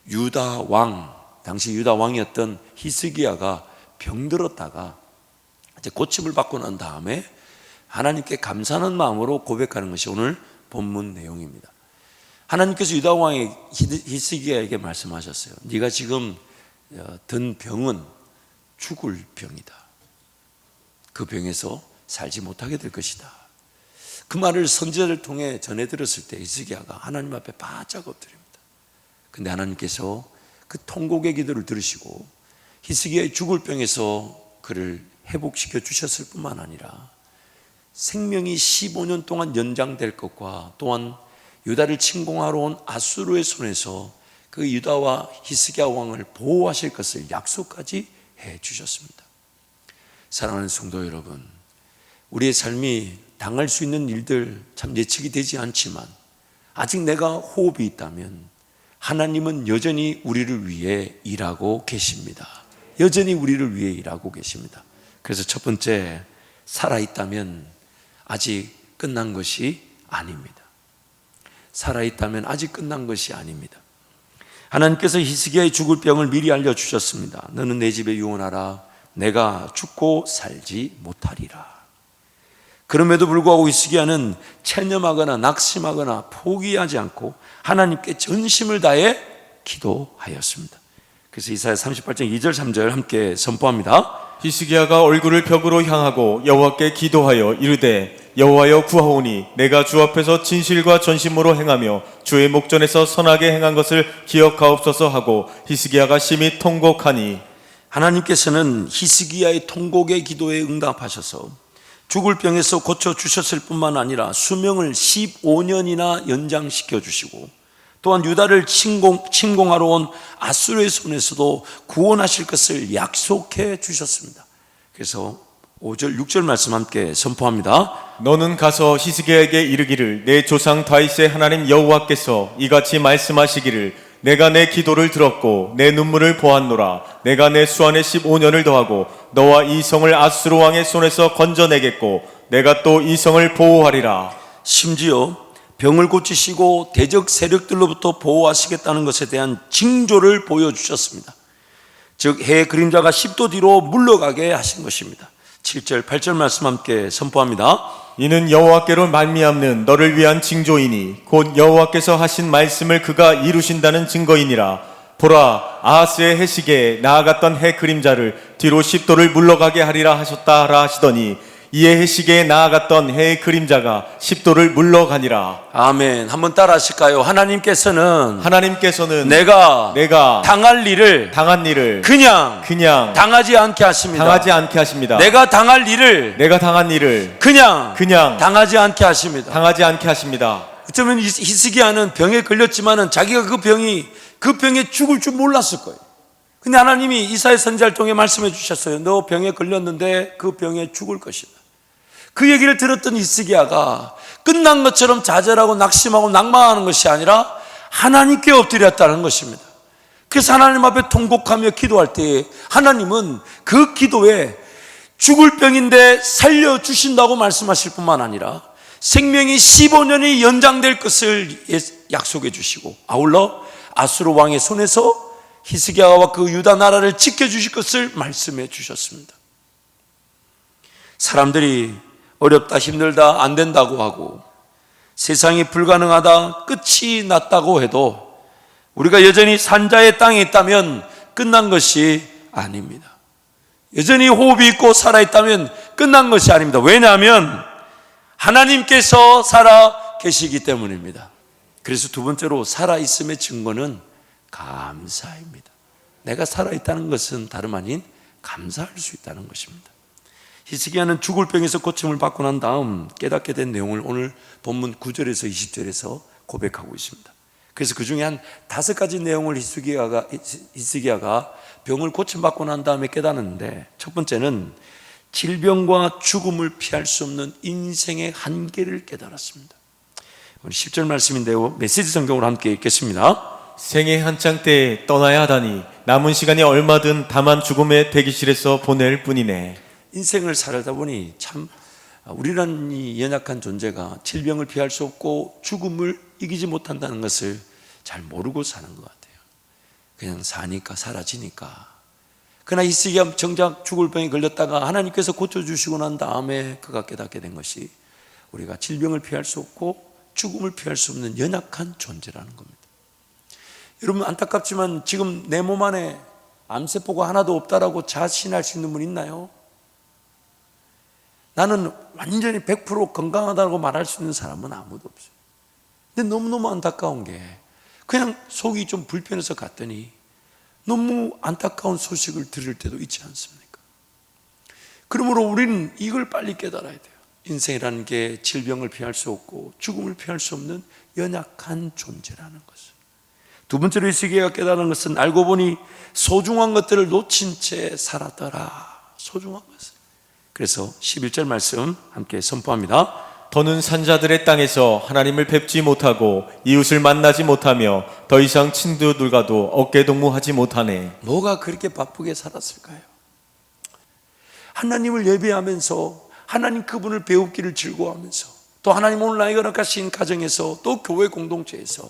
유다 왕, 당시 유다 왕이었던 히스기야가 병들었다가 이제 고침을 받고 난 다음에 하나님께 감사하는 마음으로 고백하는 것이 오늘 본문 내용입니다. 하나님께서 유다 왕의 히스기야에게 말씀하셨어요. 네가 지금 든 병은 죽을 병이다. 그 병에서 살지 못하게 될 것이다. 그 말을 선지자를 통해 전해 들었을 때 히스기야가 하나님 앞에 바짝 엎드립니다. 근데 하나님께서 그 통곡의 기도를 들으시고 히스기야의 죽을 병에서 그를 회복시켜 주셨을 뿐만 아니라 생명이 15년 동안 연장될 것과 또한 유다를 침공하러 온 아수르의 손에서 그 유다와 히스기야 왕을 보호하실 것을 약속까지 해 주셨습니다. 사랑하는 성도 여러분, 우리의 삶이 당할 수 있는 일들 참 예측이 되지 않지만 아직 내가 호흡이 있다면 하나님은 여전히 우리를 위해 일하고 계십니다. 여전히 우리를 위해 일하고 계십니다. 그래서 첫 번째, 살아있다면 아직 끝난 것이 아닙니다. 살아있다면 아직 끝난 것이 아닙니다. 하나님께서 히스기야의 죽을 병을 미리 알려주셨습니다. 너는 내 집에 유언하라. 내가 죽고 살지 못하리라. 그럼에도 불구하고 히스기야는 체념하거나 낙심하거나 포기하지 않고 하나님께 전심을 다해 기도하였습니다. 그래서 이사야 38장 2절 3절 함께 선포합니다. 히스기야가 얼굴을 벽으로 향하고 여호와께 기도하여 이르되 여호와여 구하오니 내가 주 앞에서 진실과 전심으로 행하며 주의 목전에서 선하게 행한 것을 기억하옵소서 하고 히스기야가 심히 통곡하니. 하나님께서는 히스기야의 통곡의 기도에 응답하셔서 죽을 병에서 고쳐주셨을 뿐만 아니라 수명을 15년이나 연장시켜 주시고 또한 유다를 침공하러 온 아수르의 손에서도 구원하실 것을 약속해 주셨습니다. 그래서 5절 6절 말씀 함께 선포합니다. 너는 가서 히스기야에게 이르기를 내 조상 다윗의 하나님 여호와께서 이같이 말씀하시기를 내가 내 기도를 들었고 내 눈물을 보았노라. 내가 내 수완에 15년을 더하고 너와 이 성을 아수르 왕의 손에서 건져내겠고 내가 또 이 성을 보호하리라. 심지어 병을 고치시고 대적 세력들로부터 보호하시겠다는 것에 대한 징조를 보여주셨습니다. 즉 해의 그림자가 10도 뒤로 물러가게 하신 것입니다. 7절 8절 말씀 함께 선포합니다. 이는 여호와께로 말미암는 너를 위한 징조이니 곧 여호와께서 하신 말씀을 그가 이루신다는 증거이니라. 보라, 아하스의 해시계에 나아갔던 해 그림자를 뒤로 10도를 물러가게 하리라 하셨다 하시더니 이에 해시계에 나아갔던 해의 그림자가 10도를 물러가니라. 아멘. 한번 따라 하실까요? 하나님께서는 내가 당한 일을 그냥 당하지 않게 하십니다. 내가 당한 일을 그냥 당하지 않게 하십니다. 어쩌면 히스기야는 병에 걸렸지만은 자기가 그 병에 죽을 줄 몰랐을 거예요. 근데 하나님이 이사야 선지자를 통해 말씀해 주셨어요. 너 병에 걸렸는데 그 병에 죽을 것이다. 그 얘기를 들었던 히스기야가 끝난 것처럼 좌절하고 낙심하고 낭망하는 것이 아니라 하나님께 엎드렸다는 것입니다. 그래서 하나님 앞에 통곡하며 기도할 때 하나님은 그 기도에 죽을 병인데 살려주신다고 말씀하실 뿐만 아니라 생명이 15년이 연장될 것을 약속해 주시고 아울러 아수르 왕의 손에서 히스기야와 그 유다 나라를 지켜주실 것을 말씀해 주셨습니다. 사람들이 어렵다 힘들다 안 된다고 하고 세상이 불가능하다 끝이 났다고 해도 우리가 여전히 산자의 땅에 있다면 끝난 것이 아닙니다. 여전히 호흡이 있고 살아있다면 끝난 것이 아닙니다. 왜냐하면 하나님께서 살아 계시기 때문입니다. 그래서 두 번째로 살아있음의 증거는 감사입니다. 내가 살아있다는 것은 다름 아닌 감사할 수 있다는 것입니다. 히스기야는 죽을 병에서 고침을 받고 난 다음 깨닫게 된 내용을 오늘 본문 9절에서 20절에서 고백하고 있습니다. 그래서 그 중에 한 5가지 내용을 히스기야가 병을 고침받고 난 다음에 깨닫는데, 첫 번째는 질병과 죽음을 피할 수 없는 인생의 한계를 깨달았습니다. 우리 10절 말씀인데요, 메시지 성경으로 함께 읽겠습니다. 생애 한창 때에 떠나야 하다니 남은 시간이 얼마든 다만 죽음의 대기실에서 보낼 뿐이네. 인생을 살다 보니 참 우리라는 이 연약한 존재가 질병을 피할 수 없고 죽음을 이기지 못한다는 것을 잘 모르고 사는 것 같아요. 그냥 사니까 사라지니까. 그러나 히스기야 정작 죽을 병에 걸렸다가 하나님께서 고쳐주시고 난 다음에 그가 깨닫게 된 것이 우리가 질병을 피할 수 없고 죽음을 피할 수 없는 연약한 존재라는 겁니다. 여러분, 안타깝지만 지금 내 몸 안에 암세포가 하나도 없다라고 자신할 수 있는 분 있나요? 나는 완전히 100% 건강하다고 말할 수 있는 사람은 아무도 없어요. 근데 너무너무 안타까운 게 그냥 속이 좀 불편해서 갔더니 너무 안타까운 소식을 들을 때도 있지 않습니까? 그러므로 우리는 이걸 빨리 깨달아야 돼요. 인생이라는 게 질병을 피할 수 없고 죽음을 피할 수 없는 연약한 존재라는 것을. 두 번째로 히스기야가 깨달은 것은 알고 보니 소중한 것들을 놓친 채 살았더라. 소중한 것을. 그래서 11절 말씀 함께 선포합니다. 더는 산자들의 땅에서 하나님을 뵙지 못하고 이웃을 만나지 못하며 더 이상 친구들과도 어깨동무하지 못하네. 뭐가 그렇게 바쁘게 살았을까요? 하나님을 예배하면서 하나님 그분을 배우기를 즐거워하면서 또 하나님 오늘 나에게 허락하신 가정에서 또 교회 공동체에서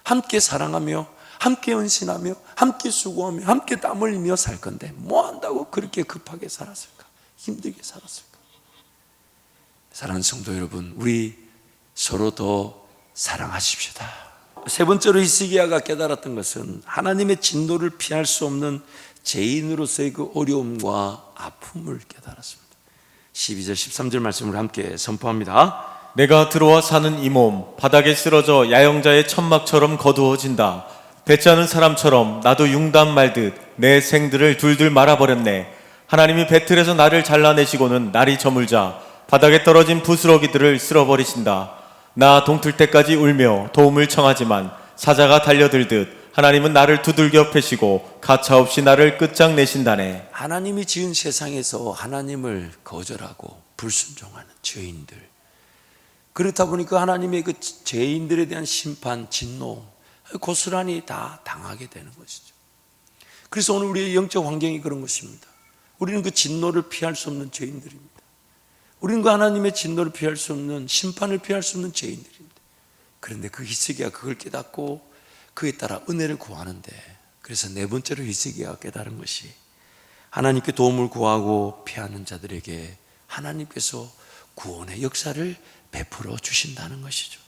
함께 사랑하며 함께 헌신하며 함께 수고하며 함께 땀 흘리며 살 건데 뭐 한다고 그렇게 급하게 살았을까? 힘들게 살았을까? 사랑하는 성도 여러분, 우리 서로 더 사랑하십시다. 세 번째로 히스기야가 깨달았던 것은 하나님의 진노를 피할 수 없는 죄인으로서의 그 어려움과 아픔을 깨달았습니다. 12절 13절 말씀을 함께 선포합니다. 내가 들어와 사는 이 몸 바닥에 쓰러져 야영자의 천막처럼 거두어진다. 뱉지 않은 사람처럼 나도 융단 말듯 내 생들을 둘둘 말아버렸네. 하나님이 배틀에서 나를 잘라내시고는 날이 저물자 바닥에 떨어진 부스러기들을 쓸어버리신다. 나 동틀 때까지 울며 도움을 청하지만 사자가 달려들듯 하나님은 나를 두들겨 패시고 가차없이 나를 끝장내신다네. 하나님이 지은 세상에서 하나님을 거절하고 불순종하는 죄인들, 그렇다 보니까 하나님의 그 죄인들에 대한 심판, 진노 고스란히 다 당하게 되는 것이죠. 그래서 오늘 우리의 영적 환경이 그런 것입니다. 우리는 그 진노를 피할 수 없는 죄인들입니다. 우리는 그 하나님의 진노를 피할 수 없는, 심판을 피할 수 없는 죄인들입니다. 그런데 그 히스기야가 그걸 깨닫고 그에 따라 은혜를 구하는데, 그래서 네 번째로 히스기야가 깨달은 것이 하나님께 도움을 구하고 피하는 자들에게 하나님께서 구원의 역사를 베풀어 주신다는 것이죠.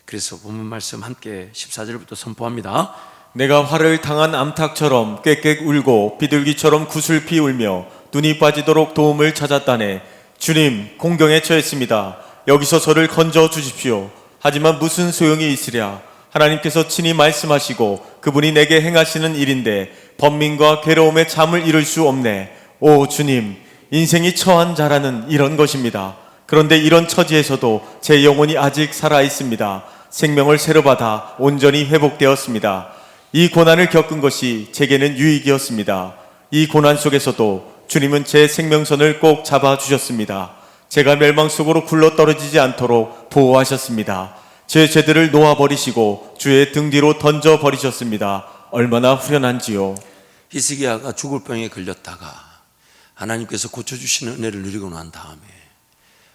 그래서 본문 말씀 함께 14절부터 선포합니다. 내가 화를 당한 암탉처럼 꽥꽥 울고 비둘기처럼 구슬피 울며 눈이 빠지도록 도움을 찾았다네. 주님, 공경에 처했습니다. 여기서 저를 건져 주십시오. 하지만 무슨 소용이 있으랴. 하나님께서 친히 말씀하시고 그분이 내게 행하시는 일인데 번민과 괴로움에 잠을 이룰 수 없네. 오 주님, 인생이 처한 자라는 이런 것입니다. 그런데 이런 처지에서도 제 영혼이 아직 살아있습니다. 생명을 새로 받아 온전히 회복되었습니다. 이 고난을 겪은 것이 제게는 유익이었습니다. 이 고난 속에서도 주님은 제 생명선을 꼭 잡아주셨습니다. 제가 멸망 속으로 굴러떨어지지 않도록 보호하셨습니다. 제 죄들을 놓아버리시고 주의 등 뒤로 던져버리셨습니다. 얼마나 후련한지요. 히스기야가 죽을 병에 걸렸다가 하나님께서 고쳐주시는 은혜를 누리고 난 다음에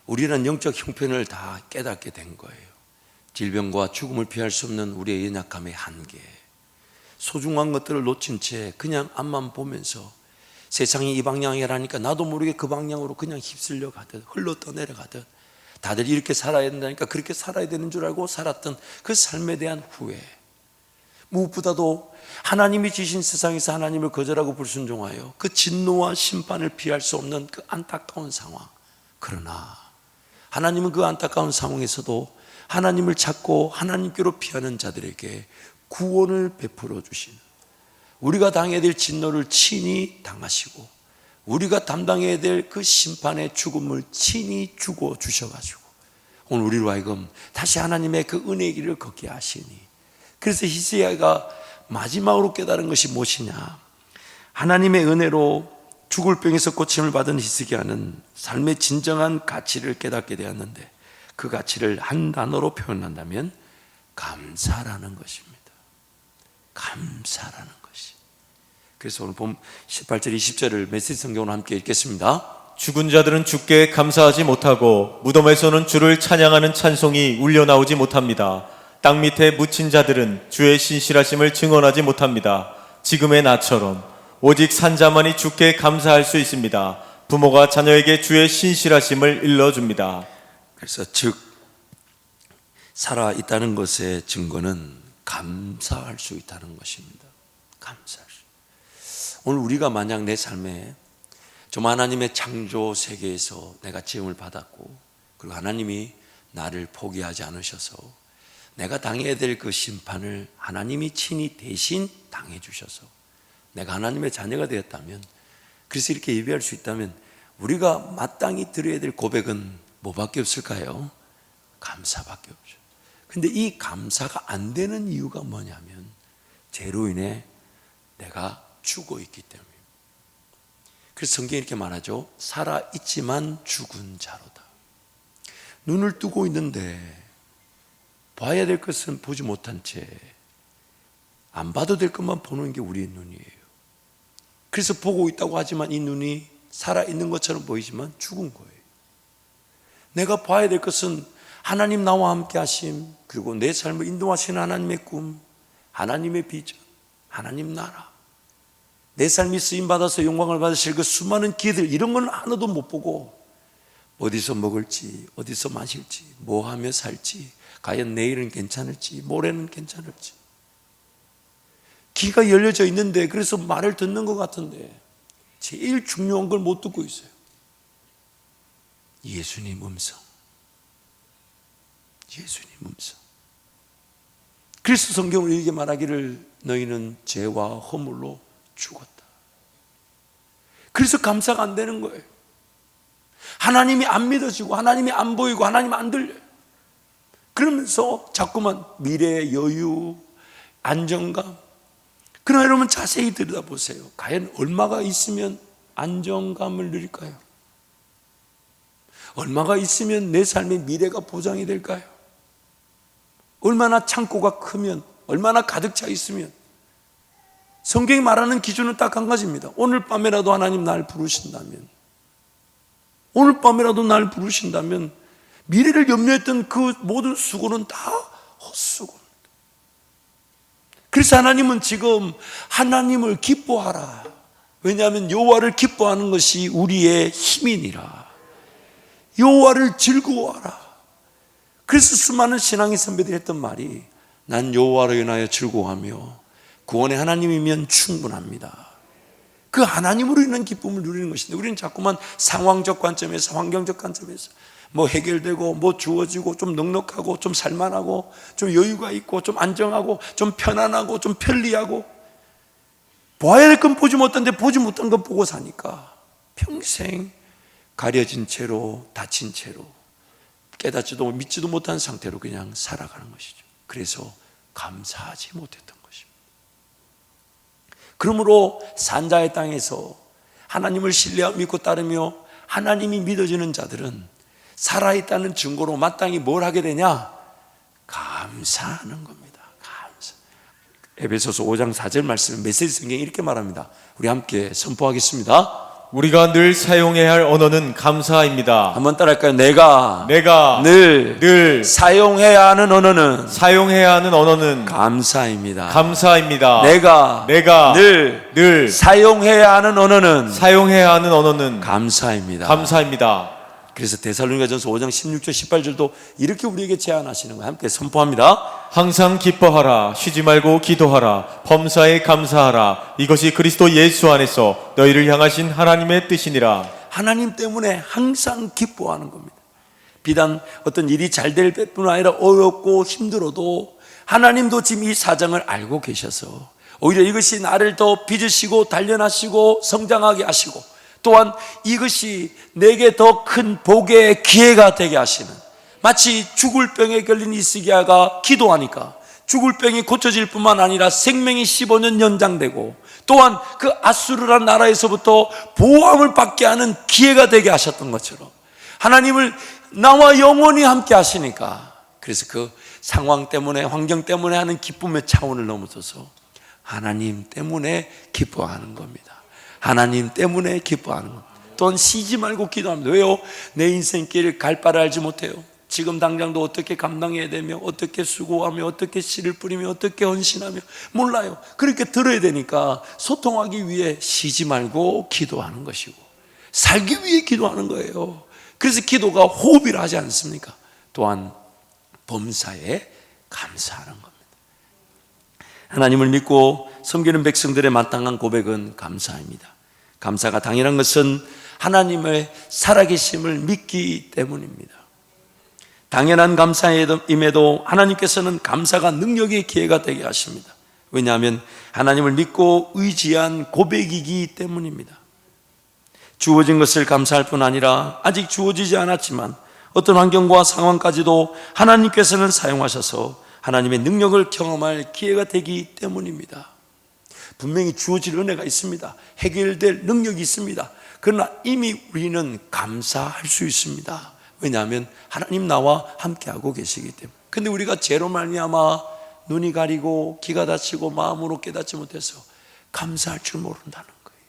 우리는 영적 형편을 다 깨닫게 된 거예요. 질병과 죽음을 피할 수 없는 우리의 연약함의 한계, 소중한 것들을 놓친 채 그냥 앞만 보면서 세상이 이 방향이라니까 나도 모르게 그 방향으로 그냥 휩쓸려 가듯 흘러 떠내려가듯 다들 이렇게 살아야 된다니까 그렇게 살아야 되는 줄 알고 살았던 그 삶에 대한 후회, 무엇보다도 하나님이 지신 세상에서 하나님을 거절하고 불순종하여 그 진노와 심판을 피할 수 없는 그 안타까운 상황. 그러나 하나님은 그 안타까운 상황에서도 하나님을 찾고 하나님께로 피하는 자들에게 구원을 베풀어 주시는, 우리가 당해야 될 진노를 친히 당하시고 우리가 담당해야 될 그 심판의 죽음을 친히 죽어 주셔가지고 오늘 우리로 하여금 다시 하나님의 그 은혜의 길을 걷게 하시니, 그래서 히스기야가 마지막으로 깨달은 것이 무엇이냐, 하나님의 은혜로 죽을 병에서 고침을 받은 히스기야는 삶의 진정한 가치를 깨닫게 되었는데 그 가치를 한 단어로 표현한다면 감사라는 것입니다. 감사라는 것이. 그래서 오늘 본 18절 20절을 메시지 성경으로 함께 읽겠습니다. 죽은 자들은 주께 감사하지 못하고 무덤에서는 주를 찬양하는 찬송이 울려나오지 못합니다. 땅 밑에 묻힌 자들은 주의 신실하심을 증언하지 못합니다. 지금의 나처럼 오직 산자만이 주께 감사할 수 있습니다. 부모가 자녀에게 주의 신실하심을 일러줍니다. 그래서 즉 살아 있다는 것의 증거는 감사할 수 있다는 것입니다. 감사할 수. 오늘 우리가 만약 내 삶에 좀 하나님의 창조 세계에서 내가 지음을 받았고, 그리고 하나님이 나를 포기하지 않으셔서 내가 당해야 될 그 심판을 하나님이 친히 대신 당해 주셔서 내가 하나님의 자녀가 되었다면, 그래서 이렇게 예배할 수 있다면 우리가 마땅히 드려야 될 고백은 뭐밖에 없을까요? 감사밖에 없죠. 근데 이 감사가 안 되는 이유가 뭐냐면 죄로 인해 내가 죽어 있기 때문입니다. 그래서 성경이 이렇게 말하죠. 살아있지만 죽은 자로다. 눈을 뜨고 있는데 봐야 될 것은 보지 못한 채 안 봐도 될 것만 보는 게 우리의 눈이에요. 그래서 보고 있다고 하지만 이 눈이 살아있는 것처럼 보이지만 죽은 거예요. 내가 봐야 될 것은 하나님 나와 함께 하심, 그리고 내 삶을 인도하시는 하나님의 꿈, 하나님의 비전, 하나님 나라, 내 삶이 쓰임받아서 영광을 받으실 그 수많은 기회들, 이런 건 하나도 못 보고 어디서 먹을지, 어디서 마실지, 뭐 하며 살지, 과연 내일은 괜찮을지, 모레는 괜찮을지, 귀가 열려져 있는데 그래서 말을 듣는 것 같은데 제일 중요한 걸 못 듣고 있어요. 예수님 음성. 예수님 음성. 그래서 성경은 이렇게 말하기를 너희는 죄와 허물로 죽었다. 그래서 감사가 안 되는 거예요. 하나님이 안 믿어지고 하나님이 안 보이고 하나님이 안 들려요. 그러면서 자꾸만 미래의 여유, 안정감. 그러나 여러분 자세히 들여다보세요. 과연 얼마가 있으면 안정감을 누릴까요? 얼마가 있으면 내 삶의 미래가 보장이 될까요? 얼마나 창고가 크면, 얼마나 가득 차 있으면. 성경이 말하는 기준은 딱 한 가지입니다. 오늘 밤에라도 하나님 날 부르신다면, 오늘 밤에라도 날 부르신다면 미래를 염려했던 그 모든 수고는 다 헛수고. 그래서 하나님은 지금 하나님을 기뻐하라. 왜냐하면 여호와를 기뻐하는 것이 우리의 힘이니라. 여호와를 즐거워하라. 그래서 수많은 신앙의 선배들이 했던 말이 난 여호와로 인하여 즐거워하며 구원의 하나님이면 충분합니다. 그 하나님으로 인한 기쁨을 누리는 것인데 우리는 자꾸만 상황적 관점에서, 환경적 관점에서 뭐 해결되고 뭐 주어지고 좀 넉넉하고 좀 살만하고 좀 여유가 있고 좀 안정하고 좀 편안하고 좀 편리하고 봐야 될 건 보지 못한데 보지 못한 건 보고 사니까 평생 가려진 채로, 다친 채로, 깨닫지도 믿지도 못한 상태로 그냥 살아가는 것이죠. 그래서 감사하지 못했던 것입니다. 그러므로 산자의 땅에서 하나님을 신뢰하고 믿고 따르며 하나님이 믿어지는 자들은 살아있다는 증거로 마땅히 뭘 하게 되냐? 감사하는 겁니다. 감사. 에베소서 5장 4절 말씀, 메시지 성경이 이렇게 말합니다. 우리 함께 선포하겠습니다. 우리가 늘 사용해야 할 언어는 감사입니다. 한번 따라할까요? 내가 늘 사용해야 하는 언어는 사용해야 하는 언어는 감사입니다. 감사입니다. 내가 늘 사용해야 하는 언어는 사용해야 하는 언어는 감사입니다. 감사입니다. 그래서 데살로니가전서 5장 16절 18절도 이렇게 우리에게 제안하시는 거예요. 함께 선포합니다. 항상 기뻐하라, 쉬지 말고 기도하라, 범사에 감사하라. 이것이 그리스도 예수 안에서 너희를 향하신 하나님의 뜻이니라. 하나님 때문에 항상 기뻐하는 겁니다. 비단 어떤 일이 잘 될 뿐 아니라 어렵고 힘들어도 하나님도 지금 이 사정을 알고 계셔서 오히려 이것이 나를 더 빚으시고 단련하시고 성장하게 하시고 또한 이것이 내게 더 큰 복의 기회가 되게 하시는, 마치 죽을 병에 걸린 히스기야가 기도하니까 죽을 병이 고쳐질 뿐만 아니라 생명이 15년 연장되고 또한 그 아수르라는 나라에서부터 보호함을 받게 하는 기회가 되게 하셨던 것처럼 하나님을 나와 영원히 함께 하시니까, 그래서 그 상황 때문에, 환경 때문에 하는 기쁨의 차원을 넘어서서 하나님 때문에 기뻐하는 겁니다. 하나님 때문에 기뻐하는 겁니다. 또한 쉬지 말고 기도합니다. 왜요? 내 인생길 갈 바를 알지 못해요. 지금 당장도 어떻게 감당해야 되며 어떻게 수고하며 어떻게 씨를 뿌리며 어떻게 헌신하며 몰라요. 그렇게 들어야 되니까 소통하기 위해 쉬지 말고 기도하는 것이고 살기 위해 기도하는 거예요. 그래서 기도가 호흡이라 하지 않습니까? 또한 범사에 감사하는 겁니다. 하나님을 믿고 섬기는 백성들의 마땅한 고백은 감사입니다. 감사가 당연한 것은 하나님의 살아계심을 믿기 때문입니다. 당연한 감사임에도 하나님께서는 감사가 능력의 기회가 되게 하십니다. 왜냐하면 하나님을 믿고 의지한 고백이기 때문입니다. 주어진 것을 감사할 뿐 아니라 아직 주어지지 않았지만 어떤 환경과 상황까지도 하나님께서는 사용하셔서 하나님의 능력을 경험할 기회가 되기 때문입니다. 분명히 주어질 은혜가 있습니다. 해결될 능력이 있습니다. 그러나 이미 우리는 감사할 수 있습니다. 왜냐하면 하나님 나와 함께하고 계시기 때문에. 근데 우리가 죄로 말미암아 눈이 가리고 귀가 닫히고 마음으로 깨닫지 못해서 감사할 줄 모른다는 거예요.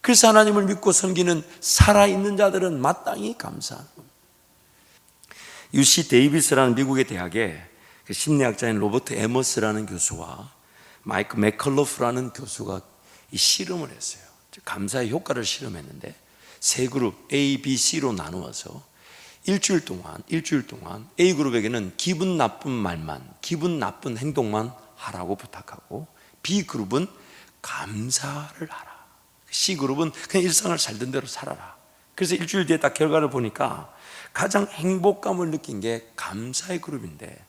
그래서 하나님을 믿고 섬기는 살아있는 자들은 마땅히 감사하는 겁니다. UC 데이비스라는 미국의 대학에 심리학자인 로버트 에머스라는 교수와 마이크 맥컬러프라는 교수가 이 실험을 했어요. 감사의 효과를 실험했는데 세 그룹 A, B, C로 나누어서 일주일 동안 A그룹에게는 기분 나쁜 말만, 기분 나쁜 행동만 하라고 부탁하고 B그룹은 감사를 하라. C그룹은 그냥 일상을 살던 대로 살아라. 그래서 일주일 뒤에 딱 결과를 보니까 가장 행복감을 느낀 게 감사의 그룹인데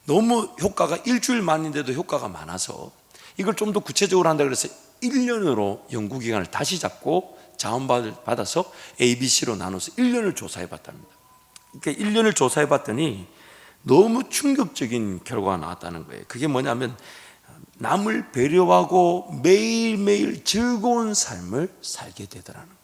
너무 효과가 일주일 만인데도 효과가 많아서 이걸 좀 더 구체적으로 한다 그래서 1년으로 연구기간을 다시 잡고 자원받아서 A, B, C로 나눠서 1년을 조사해 봤답니다. 그러니까 1년을 조사해 봤더니 너무 충격적인 결과가 나왔다는 거예요. 그게 뭐냐면 남을 배려하고 매일매일 즐거운 삶을 살게 되더라는 거예요.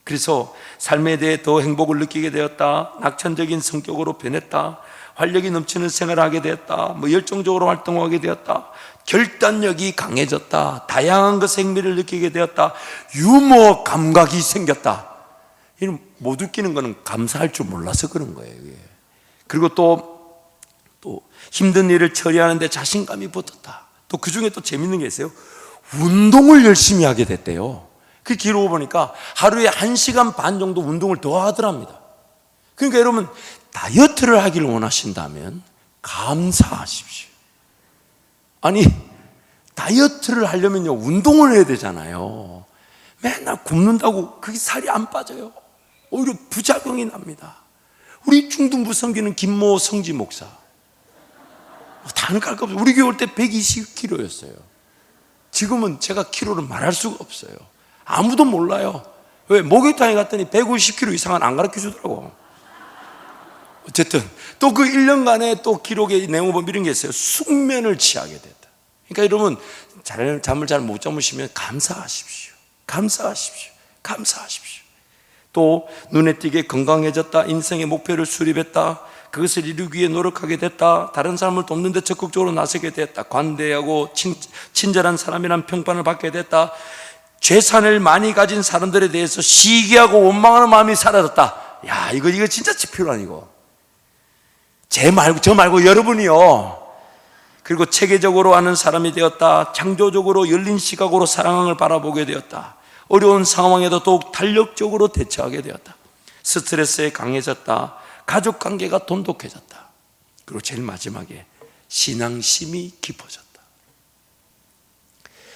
그래서 삶에 대해 더 행복을 느끼게 되었다, 낙천적인 성격으로 변했다, 활력이 넘치는 생활을 하게 되었다, 열정적으로 활동하게 되었다, 결단력이 강해졌다, 다양한 것의 흥미를 느끼게 되었다, 유머 감각이 생겼다. 이는 못 웃기는 거는 감사할 줄 몰라서 그런 거예요. 그리고 또 힘든 일을 처리하는데 자신감이 붙었다. 또 그 중에 또 재밌는 게 있어요. 운동을 열심히 하게 됐대요. 그 기록을 보니까 하루에 1시간 반 정도 운동을 더 하더랍니다. 그러니까 여러분 다이어트를 하기를 원하신다면 감사하십시오. 아니 다이어트를 하려면요 운동을 해야 되잖아요. 맨날 굶는다고 그게 살이 안 빠져요. 오히려 부작용이 납니다. 우리 중등부 섬기는 김모 성지 목사 다는 갈 거 없어요. 우리 교회 올 때 120kg였어요. 지금은 제가 키로를 말할 수가 없어요. 아무도 몰라요. 왜? 목욕탕에 갔더니 150kg 이상은 안 가르쳐 주더라고. 어쨌든 또 그 1년간의 또 기록의 내용을 보면 이런 게 있어요. 숙면을 취하게 됐다. 그러니까 여러분 잠을 잘 못 주무시면 감사하십시오. 감사하십시오. 감사하십시오. 또 눈에 띄게 건강해졌다. 인생의 목표를 수립했다. 그것을 이루기 위해 노력하게 됐다. 다른 사람을 돕는 데 적극적으로 나서게 됐다. 관대하고 친절한 사람이란 평판을 받게 됐다. 재산을 많이 가진 사람들에 대해서 시기하고 원망하는 마음이 사라졌다. 야, 이거 진짜 지표란 이거. 저 말고 여러분이요. 그리고 체계적으로 아는 사람이 되었다. 창조적으로 열린 시각으로 상황을 바라보게 되었다. 어려운 상황에도 더욱 탄력적으로 대처하게 되었다. 스트레스에 강해졌다. 가족 관계가 돈독해졌다. 그리고 제일 마지막에 신앙심이 깊어졌다.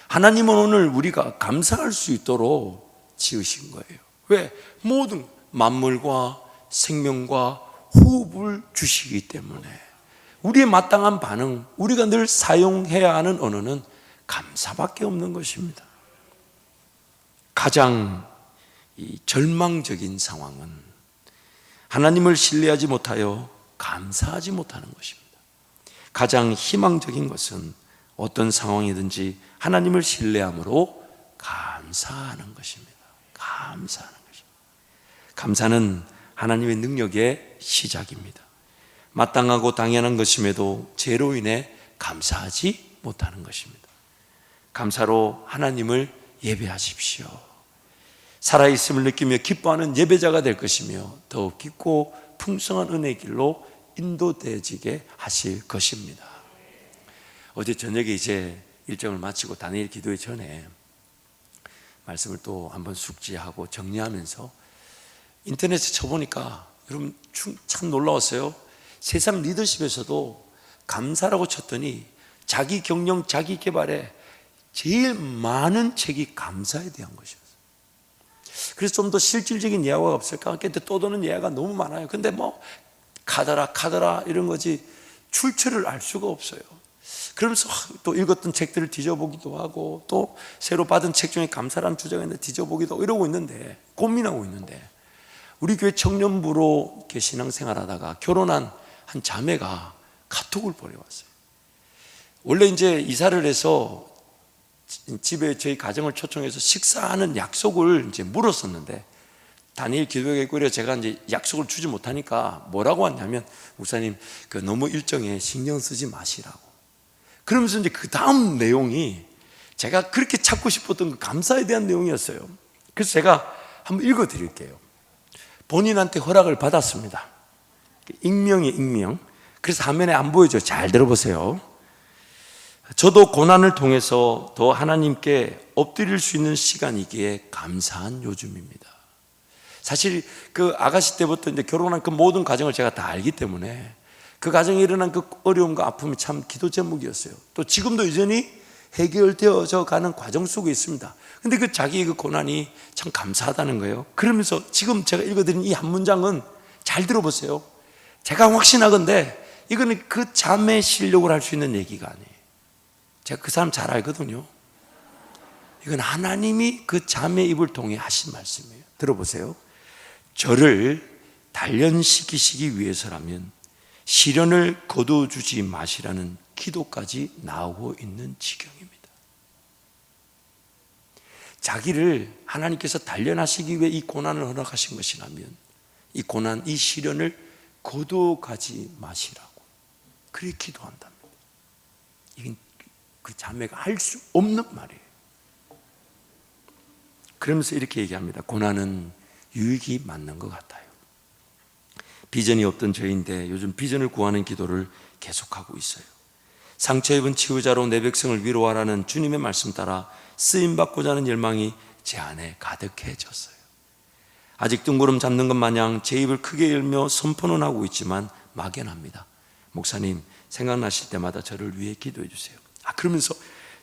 하나님은 오늘 우리가 감사할 수 있도록 지으신 거예요. 왜? 모든 만물과 생명과 호흡을 주시기 때문에 우리의 마땅한 반응, 우리가 늘 사용해야 하는 언어는 감사밖에 없는 것입니다. 가장 절망적인 상황은 하나님을 신뢰하지 못하여 감사하지 못하는 것입니다. 가장 희망적인 것은 어떤 상황이든지 하나님을 신뢰함으로 감사하는 것입니다. 감사하는 것입니다. 감사는 하나님의 능력의 시작입니다. 마땅하고 당연한 것임에도 죄로 인해 감사하지 못하는 것입니다. 감사로 하나님을 예배하십시오. 살아있음을 느끼며 기뻐하는 예배자가 될 것이며 더욱 깊고 풍성한 은혜의 길로 인도되어지게 하실 것입니다. 어제 저녁에 이제 일정을 마치고 다니엘 기도회 전에 말씀을 또 한번 숙지하고 정리하면서 인터넷에 쳐보니까 여러분 참 놀라웠어요. 세상 리더십에서도 감사라고 쳤더니 자기 경영, 자기 개발에 제일 많은 책이 감사에 대한 것이었어요. 그래서 좀 더 실질적인 예화가 없을까? 근데 떠도는 예화가 너무 많아요. 근데 뭐 카더라 이런 거지 출처를 알 수가 없어요. 그러면서 또 읽었던 책들을 뒤져보기도 하고 또 새로 받은 책 중에 감사라는 주제가 있는데 뒤져보기도 하고 이러고 있는데 고민하고 있는데 우리 교회 청년부로 이렇게 신앙생활하다가 결혼한 한 자매가 카톡을 보내왔어요. 원래 이제 이사를 해서 집에 저희 가정을 초청해서 식사하는 약속을 이제 물었었는데 다니엘 기도회에 꾸려 제가 이제 약속을 주지 못하니까 뭐라고 왔냐면 목사님 그 너무 일정에 신경 쓰지 마시라고. 그러면서 이제 그 다음 내용이 제가 그렇게 찾고 싶었던 그 감사에 대한 내용이었어요. 그래서 제가 한번 읽어 드릴게요. 본인한테 허락을 받았습니다. 익명이에요, 익명. 그래서 화면에 안 보여줘요. 잘 들어보세요. 저도 고난을 통해서 더 하나님께 엎드릴 수 있는 시간이기에 감사한 요즘입니다. 사실 그 아가씨 때부터 이제 결혼한 그 모든 과정을 제가 다 알기 때문에 그 가정에 일어난 그 어려움과 아픔이 참 기도 제목이었어요. 또 지금도 여전히 해결되어져 가는 과정 속에 있습니다. 근데 그 자기의 그 고난이 참 감사하다는 거예요. 그러면서 지금 제가 읽어드린 이 한 문장은 잘 들어보세요. 제가 확신하건대 이거는 그 자매의 실력을 할 수 있는 얘기가 아니에요. 제가 그 사람 잘 알거든요. 이건 하나님이 그 자매의 입을 통해 하신 말씀이에요. 들어보세요. 저를 단련시키시기 위해서라면 시련을 거둬주지 마시라는 기도까지 나오고 있는 지경입니다. 자기를 하나님께서 단련하시기 위해 이 고난을 허락하신 것이라면 이 고난, 이 시련을 거둬가지 마시라고 그렇게 기도한답니다. 이건 그 자매가 할 수 없는 말이에요. 그러면서 이렇게 얘기합니다. 고난은 유익이 맞는 것 같아요. 비전이 없던 저인데 요즘 비전을 구하는 기도를 계속하고 있어요. 상처 입은 치유자로 내 백성을 위로하라는 주님의 말씀 따라 쓰임받고자 하는 열망이 제 안에 가득해졌어요. 아직 뜬구름 잡는 것 마냥 제 입을 크게 열며 선포는 하고 있지만 막연합니다. 목사님 생각나실 때마다 저를 위해 기도해 주세요. 그러면서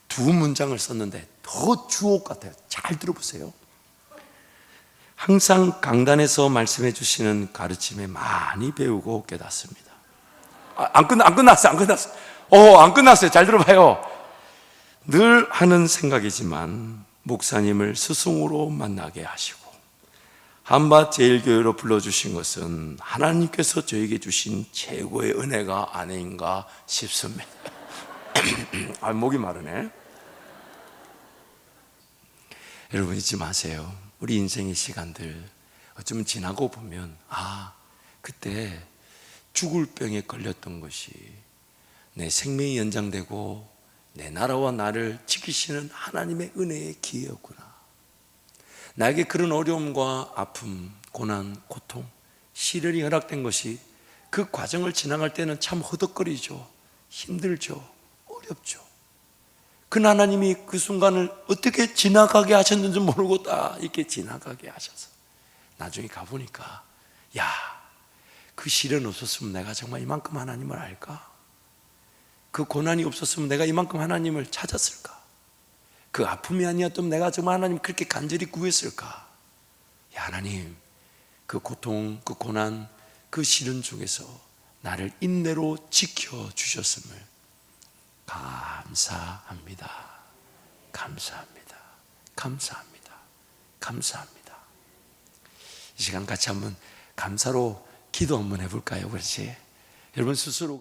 두 문장을 썼는데 더 주옥 같아요. 잘 들어보세요. 항상 강단에서 말씀해 주시는 가르침에 많이 배우고 깨닫습니다. 안 끝났어요. 안 끝났어요. 잘 들어봐요. 늘 하는 생각이지만 목사님을 스승으로 만나게 하시고 한밭 제일교회로 불러주신 것은 하나님께서 저에게 주신 최고의 은혜가 아닌가 싶습니다. 목이 마르네. 여러분 잊지 마세요. 우리 인생의 시간들 어쩌면 지나고 보면 그때 죽을 병에 걸렸던 것이 내 생명이 연장되고 내 나라와 나를 지키시는 하나님의 은혜의 기회였구나. 나에게 그런 어려움과 아픔, 고난, 고통, 시련이 허락된 것이 그 과정을 지나갈 때는 참 허덕거리죠. 힘들죠. 어렵죠. 그 하나님이 그 순간을 어떻게 지나가게 하셨는지 모르고 다 이렇게 지나가게 하셔서 나중에 가보니까 그 시련 없었으면 내가 정말 이만큼 하나님을 알까? 그 고난이 없었으면 내가 이만큼 하나님을 찾았을까? 그 아픔이 아니었다면 내가 정말 하나님 그렇게 간절히 구했을까? 하나님 그 고통, 그 고난, 그 시련 중에서 나를 인내로 지켜주셨음을 감사합니다. 감사합니다. 감사합니다. 감사합니다. 이 시간 같이 한번 감사로 기도 한번 해볼까요? 그렇지? 여러분 스스로가